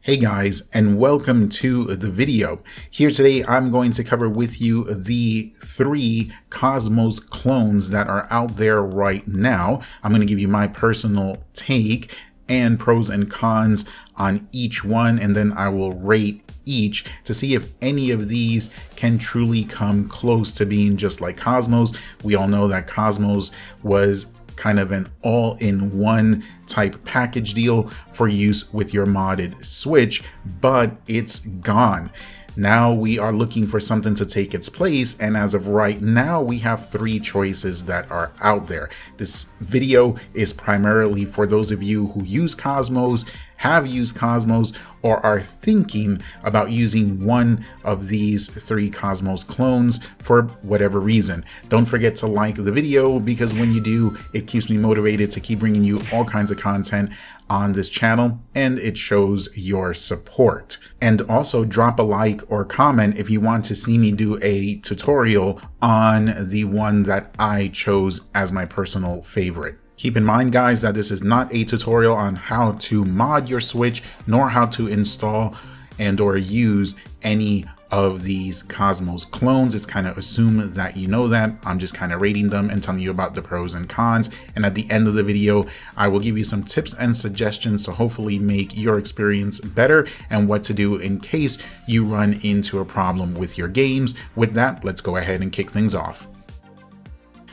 Hey guys, and welcome to the video. Here today, I'm going to cover with you the 3 Kosmos clones that are out there right now. I'm going to give you my personal take and pros and cons on each one, and then I will rate each to see if any of these can truly come close to being just like Kosmos. We all know that Kosmos was kind of an all-in-one type package deal for use with your modded Switch, but it's gone. Now we are looking for something to take its place, and as of right now, we have 3 choices that are out there. This video is primarily for those of you who use Kosmos, have used Kosmos, or are thinking about using one of these 3 Kosmos clones for whatever reason. Don't forget to like the video, because when you do, it keeps me motivated to keep bringing you all kinds of content on this channel, and it shows your support. And also drop a like or comment if you want to see me do a tutorial on the one that I chose as my personal favorite. Keep in mind, guys, that this is not a tutorial on how to mod your Switch, nor how to install and or use any of these Kosmos clones. It's kind of assumed that you know that. I'm just kind of rating them and telling you about the pros and cons. And at the end of the video, I will give you some tips and suggestions to hopefully make your experience better and what to do in case you run into a problem with your games. With that, let's go ahead and kick things off.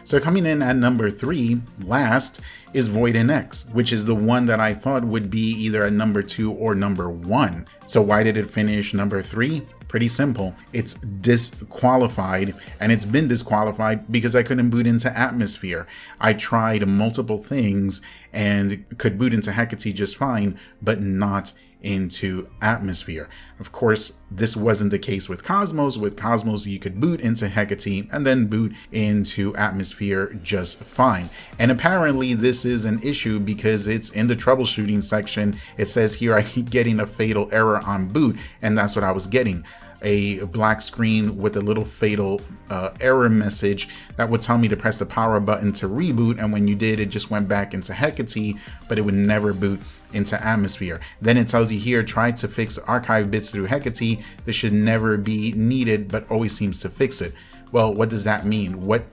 So coming in at number 3, last, is Void-NX, which is the one that I thought would be either at number 2 or number 1. So why did it finish number 3? Pretty simple. It's disqualified, and it's been disqualified because I couldn't boot into Atmosphere. I tried multiple things and could boot into Hecate just fine, but not into Atmosphere. Of course, this wasn't the case with Kosmos. With Kosmos, you could boot into Hecate and then boot into Atmosphere just fine. And apparently this is an issue because it's in the troubleshooting section. It says here I keep getting a fatal error on boot, and that's what I was getting. A black screen with a little fatal error message that would tell me to press the power button to reboot, and when you did, it just went back into Hecate, but it would never boot into Atmosphere. Then it tells you here, try to fix archive bits through Hecate. This should never be needed, but always seems to fix it. Well, what does that mean? What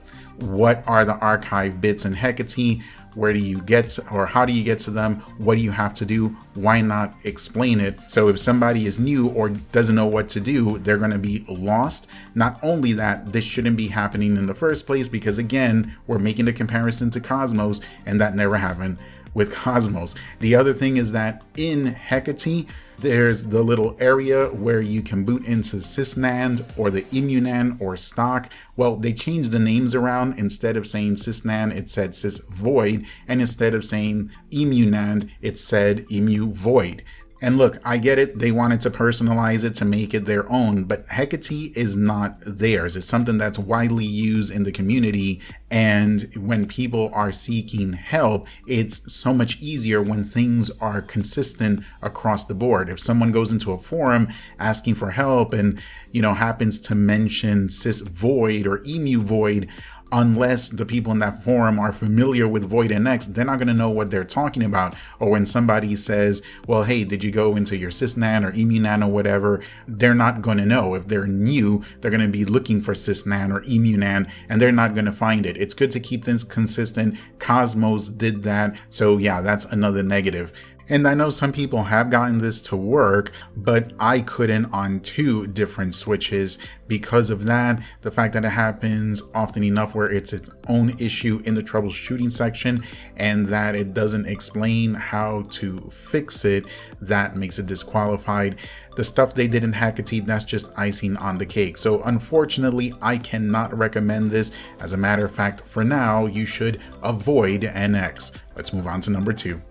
are the archive bits in Hecate? Where do you get to, or how do you get to them? What do you have to do? Why not explain it? So if somebody is new or doesn't know what to do, they're going to be lost. Not only that, this shouldn't be happening in the first place, because again, we're making the comparison to Kosmos, and that never happened with Kosmos. The other thing is that in Hecate, there's the little area where you can boot into Sysnand or the EmuNAND or stock. Well, they changed the names around. Instead of saying Sysnand, it said SysVoid, and instead of saying EmuNAND, it said EmuVoid. And look, I get it. They wanted to personalize it to make it their own, but Hecate is not theirs. It's something that's widely used in the community. And when people are seeking help, it's so much easier when things are consistent across the board. If someone goes into a forum asking for help and, happens to mention SysVoid or EmuVoid, unless the people in that forum are familiar with Void-NX, they're not going to know what they're talking about. Or when somebody says, well, hey, did you go into your Sysnand or EmuNAND or whatever, they're not going to know. If they're new, they're going to be looking for Sysnand or EmuNAND, and they're not going to find it. It's good to keep things consistent. Kosmos did that. So yeah, that's another negative. And I know some people have gotten this to work, but I couldn't on 2 different Switches because of that. The fact that it happens often enough where it's its own issue in the troubleshooting section, and that it doesn't explain how to fix it, that makes it disqualified. The stuff they did in Hecate, that's just icing on the cake. So unfortunately, I cannot recommend this. As a matter of fact, for now, you should avoid NX. Let's move on to number 2.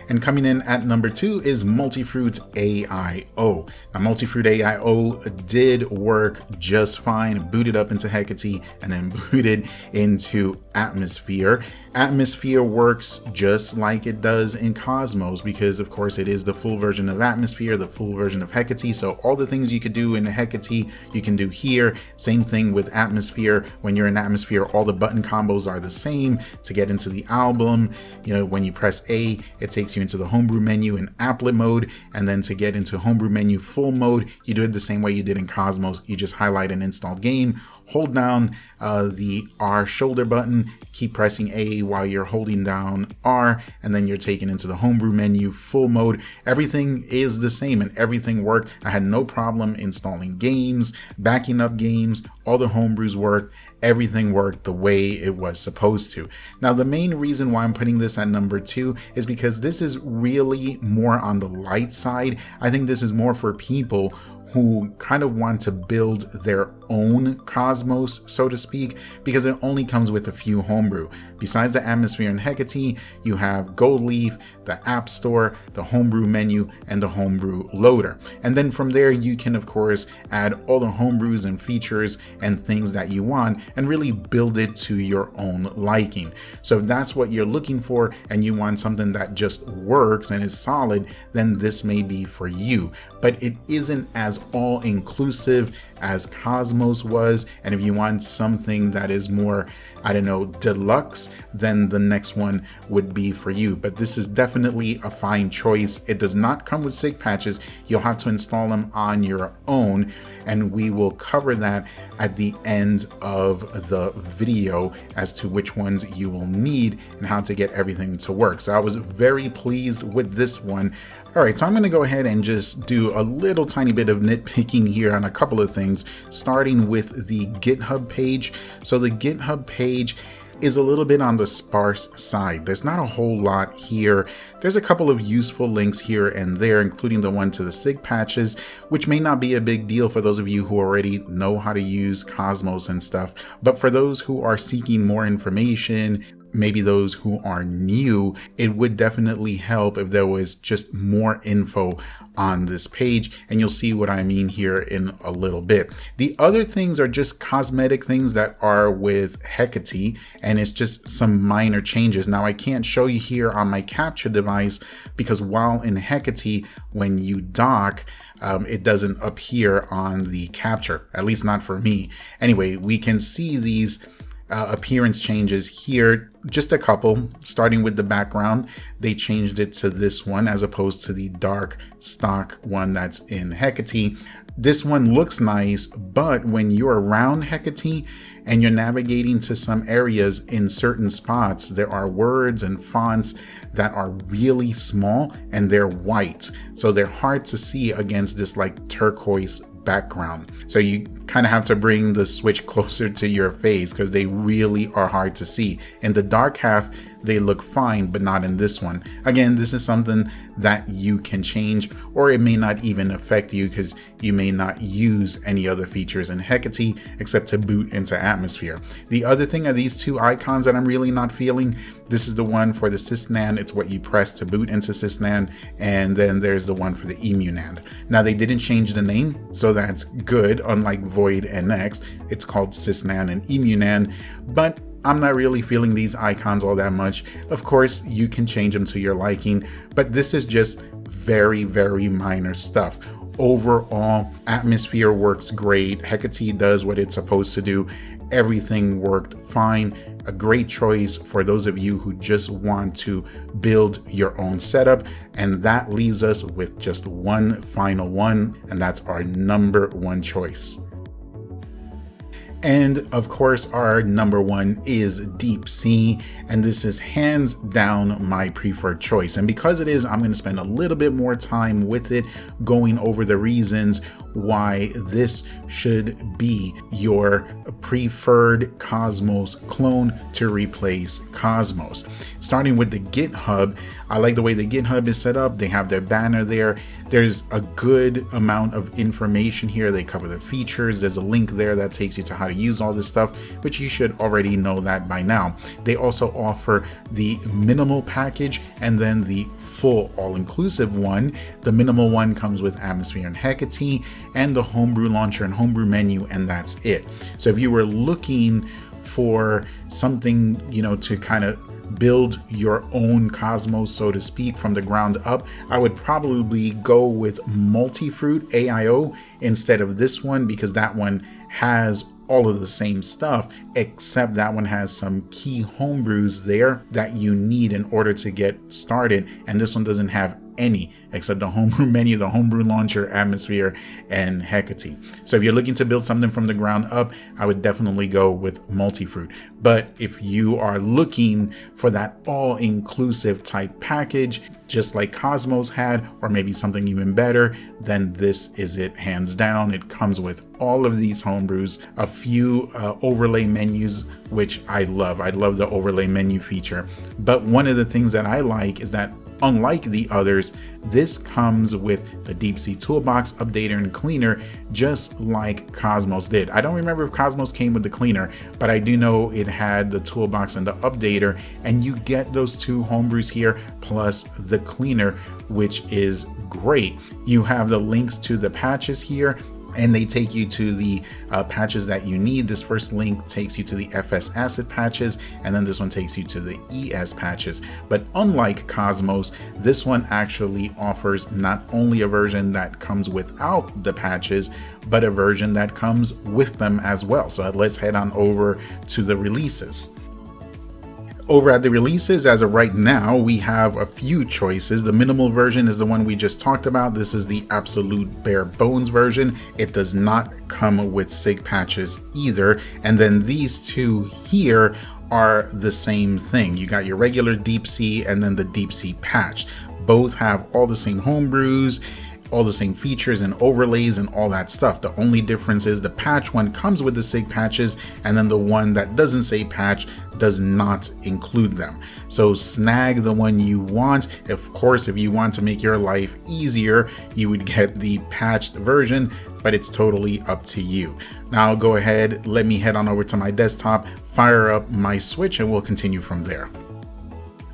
And coming in at number 2 is MultiFruit-AIO. Now, MultiFruit-AIO did work just fine, booted up into Hecate and then booted into Atmosphere. Atmosphere works just like it does in Kosmos because, of course, it is the full version of Atmosphere, the full version of Hecate. So all the things you could do in Hecate, you can do here. Same thing with Atmosphere. When you're in Atmosphere, all the button combos are the same. To get into the album, you know, when you press A, it takes gets you into the homebrew menu in applet mode. And then to get into homebrew menu full mode, you do it the same way you did in Kosmos. You just highlight an installed game, hold down the R shoulder button, keep pressing A while you're holding down R, and then you're taken into the homebrew menu full mode. Everything is the same and everything worked. I had no problem installing games, backing up games, all the homebrews worked. Everything worked the way it was supposed to. Now, the main reason why I'm putting this at number 2 is because this is really more on the light side. I think this is more for people who kind of want to build their own Kosmos, so to speak, because it only comes with a few homebrew. Besides the Atmosphere and Hecate, you have Gold Leaf, the App Store, the homebrew menu, and the homebrew loader. And then from there, you can of course add all the homebrews and features and things that you want and really build it to your own liking. So if that's what you're looking for and you want something that just works and is solid, then this may be for you. But it isn't as all-inclusive as Kosmos was, and if you want something that is more, I don't know, deluxe, then the next one would be for you. But this is definitely a fine choice. It does not come with SIG patches. You'll have to install them on your own, and we will cover that at the end of the video as to which ones you will need and how to get everything to work. So I was very pleased with this one. All right, so I'm going to go ahead and just do a little tiny bit of nitpicking here on a couple of things, starting with the GitHub page. So the GitHub page is a little bit on the sparse side. There's not a whole lot here. There's a couple of useful links here and there, including the one to the SIG patches, which may not be a big deal for those of you who already know how to use Kosmos and stuff. But for those who are seeking more information, maybe those who are new, it would definitely help if there was just more info on this page, and you'll see what I mean here in a little bit. The other things are just cosmetic things that are with Hecate, and it's just some minor changes. Now, I can't show you here on my capture device because while in Hecate, when you dock, it doesn't appear on the capture, at least not for me. Anyway, we can see these appearance changes here, just a couple, starting with the background. They changed it to this one as opposed to the dark stock one that's in Hecate. This one looks nice, but when you're around Hecate and you're navigating to some areas, in certain spots there are words and fonts that are really small and they're white, so they're hard to see against this like turquoise background. So you kind of have to bring the switch closer to your face because they really are hard to see. In the dark half, they look fine, but not in this one. Again, this is something that you can change, or it may not even affect you because you may not use any other features in Hecate except to boot into Atmosphere. The other thing are these two icons that I'm really not feeling. This is the one for the sysnan. It's what you press to boot into sysnan, and then there's the one for the emunand. Now, they didn't change the name, so that's good. Unlike Void-NX, it's called sysnan and emunand, but I'm not really feeling these icons all that much. Of course, you can change them to your liking, but this is just very, very minor stuff. Overall, Atmosphere works great. Hecate does what it's supposed to do. Everything worked fine. A great choice for those of you who just want to build your own setup. And that leaves us with just one final one, and that's our number one choice. And of course, our number one is DeepSea, and this is hands down my preferred choice. And because it is, I'm going to spend a little bit more time with it, going over the reasons why this should be your preferred Kosmos clone to replace Kosmos. Starting with the GitHub, I like the way the GitHub is set up. They have their banner there. There's a good amount of information here. They cover the features. There's a link there that takes you to how to use all this stuff, which you should already know that by now. They also offer the minimal package and then the full all-inclusive one. The minimal one comes with Atmosphere and Hecate and the homebrew launcher and homebrew menu, and that's it. So if you were looking for something, you know, to kind of build your own Kosmos, so to speak, from the ground up, I would probably go with MultiFruit-AIO instead of this one, because that one has all of the same stuff, except that one has some key homebrews there that you need in order to get started, and this one doesn't have any except the homebrew menu, the homebrew launcher, atmosphere, and Hecate. So if you're looking to build something from the ground up, I would definitely go with Multifruit. But if you are looking for that all-inclusive type package, just like Kosmos had, or maybe something even better, then this is it, hands down. It comes with all of these homebrews, a few overlay menus, which I love. I love the overlay menu feature. But one of the things that I like is that unlike the others, this comes with the DeepSea Toolbox Updater and Cleaner, just like Kosmos did. I don't remember if Kosmos came with the cleaner, but I do know it had the Toolbox and the Updater, and you get those two homebrews here, plus the cleaner, which is great. You have the links to the patches here, and they take you to the patches that you need. This first link takes you to the FS Acid patches, and then this one takes you to the ES patches. But unlike Kosmos, this one actually offers not only a version that comes without the patches, but a version that comes with them as well. So let's head on over to the releases. Over at the releases, as of right now, we have a few choices. The minimal version is the one we just talked about. This is the absolute bare bones version. It does not come with SIG patches either. And then these two here are the same thing. You got your regular DeepSea and then the DeepSea patch. Both have all the same homebrews, all the same features and overlays and all that stuff. The only difference is the patch one comes with the SIG patches, and then the one that doesn't say patch does not include them. So snag the one you want. Of course, if you want to make your life easier, you would get the patched version, but it's totally up to you. Now I'll go ahead, let me head on over to my desktop, fire up my Switch, and we'll continue from there.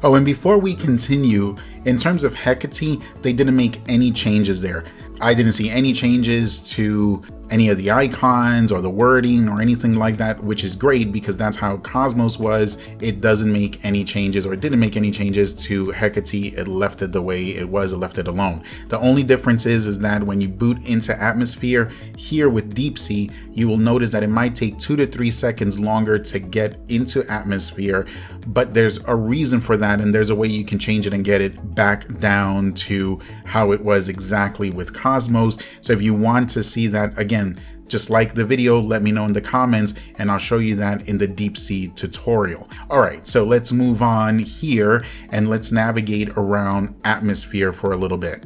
Oh, and before we continue, in terms of Hecate, they didn't make any changes there. I didn't see any changes to any of the icons or the wording or anything like that, which is great because that's how Kosmos was. It doesn't make any changes, or it didn't make any changes to Hecate. It left it the way it was, it left it alone. The only difference is that when you boot into Atmosphere here with DeepSea, you will notice that it might take 2 to 3 seconds longer to get into Atmosphere, but there's a reason for that, and there's a way you can change it and get it back down to how it was exactly with Kosmos. So if you want to see that, again, just like the video, let me know in the comments and I'll show you that in the DeepSea tutorial. All right, so let's move on here and let's navigate around Atmosphere for a little bit.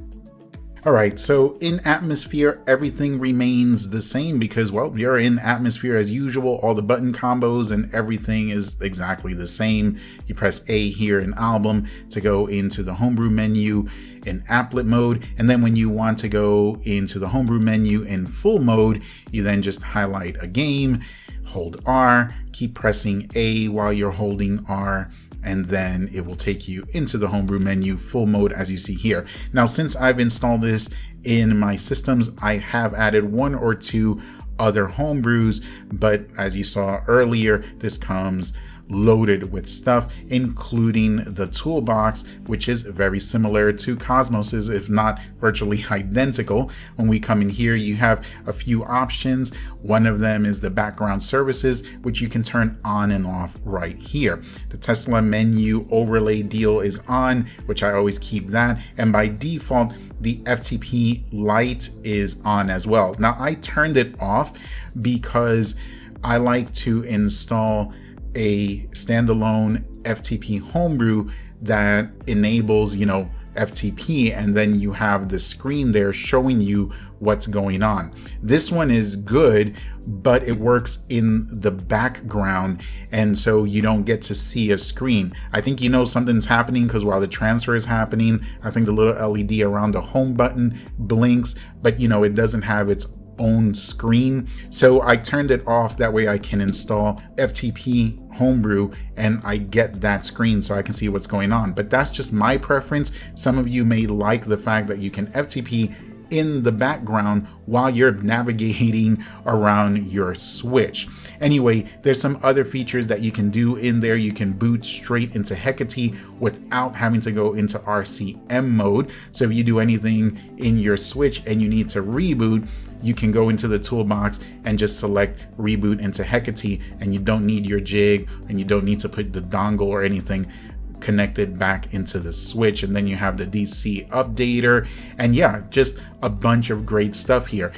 All right, so in Atmosphere, everything remains the same because, well, you're in Atmosphere as usual. All the button combos and everything is exactly the same. You press A here in Album to go into the Homebrew menu in applet mode, and then when you want to go into the Homebrew menu in full mode, you then just highlight a game, hold R, keep pressing A while you're holding R, and then it will take you into the Homebrew menu full mode as you see here. Now, since I've installed this in my systems, I have added 1 or 2 other homebrews, but as you saw earlier, this comes loaded with stuff, including the toolbox, which is very similar to Kosmos's, if not virtually identical. When we come in here, you have a few options. One of them is the background services, which you can turn on and off right here. The Tesla menu overlay deal is on, which I always keep that. And by default, the FTP light is on as well. Now, I turned it off because I like to install a standalone FTP homebrew that enables, FTP, and then you have the screen there showing you what's going on. This one is good, but it works in the background, and so you don't get to see a screen. I think something's happening because while the transfer is happening, I think the little LED around the home button blinks, but it doesn't have its own screen. So I turned it off, that way I can install FTP Homebrew and I get that screen so I can see what's going on. But that's just my preference. Some of you may like the fact that you can FTP in the background while you're navigating around your Switch. Anyway, there's some other features that you can do in there. You can boot straight into Hecate without having to go into RCM mode. So if you do anything in your Switch and you need to reboot, you can go into the toolbox and just select reboot into Hecate, and you don't need your jig and you don't need to put the dongle or anything connected back into the switch. And then you have the DeepSea updater, and yeah, just a bunch of great stuff here.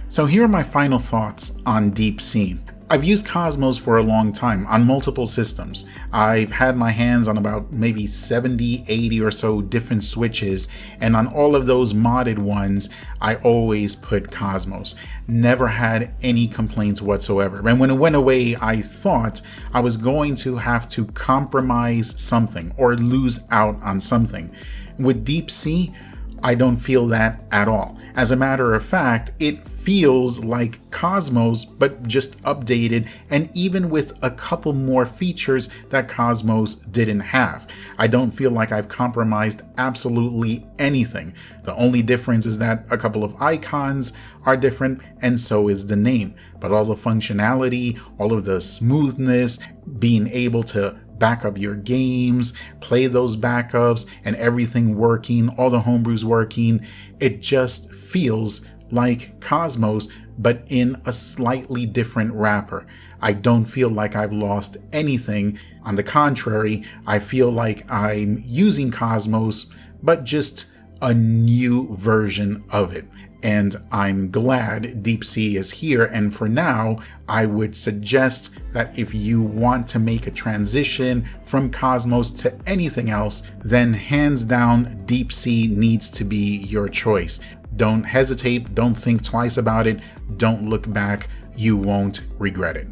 So here are my final thoughts on DeepSea. I've used Kosmos for a long time on multiple systems. I've had my hands on about maybe 70, 80 or so different switches, and on all of those modded ones, I always put Kosmos. Never had any complaints whatsoever. And when it went away, I thought I was going to have to compromise something or lose out on something. With DeepSea, I don't feel that at all. As a matter of fact, it feels like Kosmos, but just updated, and even with a couple more features that Kosmos didn't have. I don't feel like I've compromised absolutely anything. The only difference is that a couple of icons are different, and so is the name. But all the functionality, all of the smoothness, being able to back up your games, play those backups, and everything working, all the homebrews working, it just feels like Kosmos, but in a slightly different wrapper. I don't feel like I've lost anything. On the contrary, I feel like I'm using Kosmos, but just a new version of it. And I'm glad DeepSea is here. And for now, I would suggest that if you want to make a transition from Kosmos to anything else, then hands down, DeepSea needs to be your choice. Don't hesitate, don't think twice about it, don't look back, you won't regret it.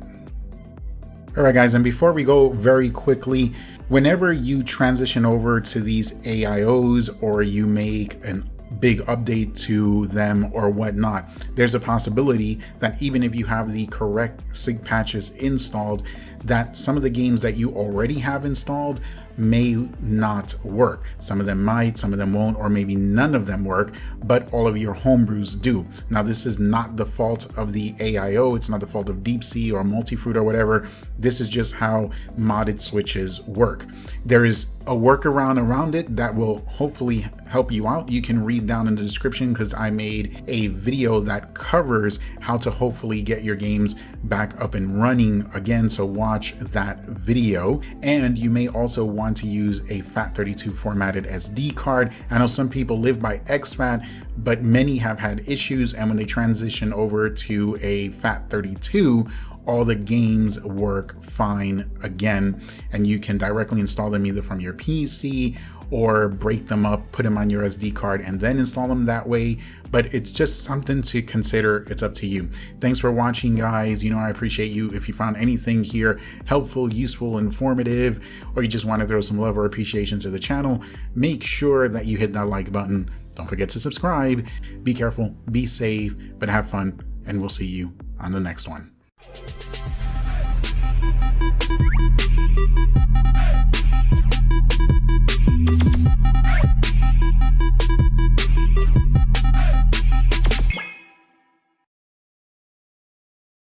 Alright guys, and before we go, very quickly, whenever you transition over to these AIOs or you make a big update to them or whatnot, there's a possibility that even if you have the correct SIG patches installed, that some of the games that you already have installed may not work. Some of them might, some of them won't, or maybe none of them work, but all of your homebrews do. Now, this is not the fault of the AIO, it's not the fault of DeepSea or MultiFruit or whatever. This is just how modded switches work. There is a workaround around it that will hopefully help you out. You can read down in the description because I made a video that covers how to hopefully get your games back up and running again, so watch that video. And you may also want to use a FAT32 formatted SD card. I know some people live by exFAT, but many have had issues, and when they transition over to a FAT32, all the games work fine again, and you can directly install them either from your PC or break them up, put them on your SD card, and then install them that way. But it's just something to consider. It's up to you. Thanks for watching, guys. You know, I appreciate you. If you found anything here helpful, useful, informative, or you just want to throw some love or appreciation to the channel, make sure that you hit that like button. Don't forget to subscribe. Be careful, be safe, but have fun, and we'll see you on the next one.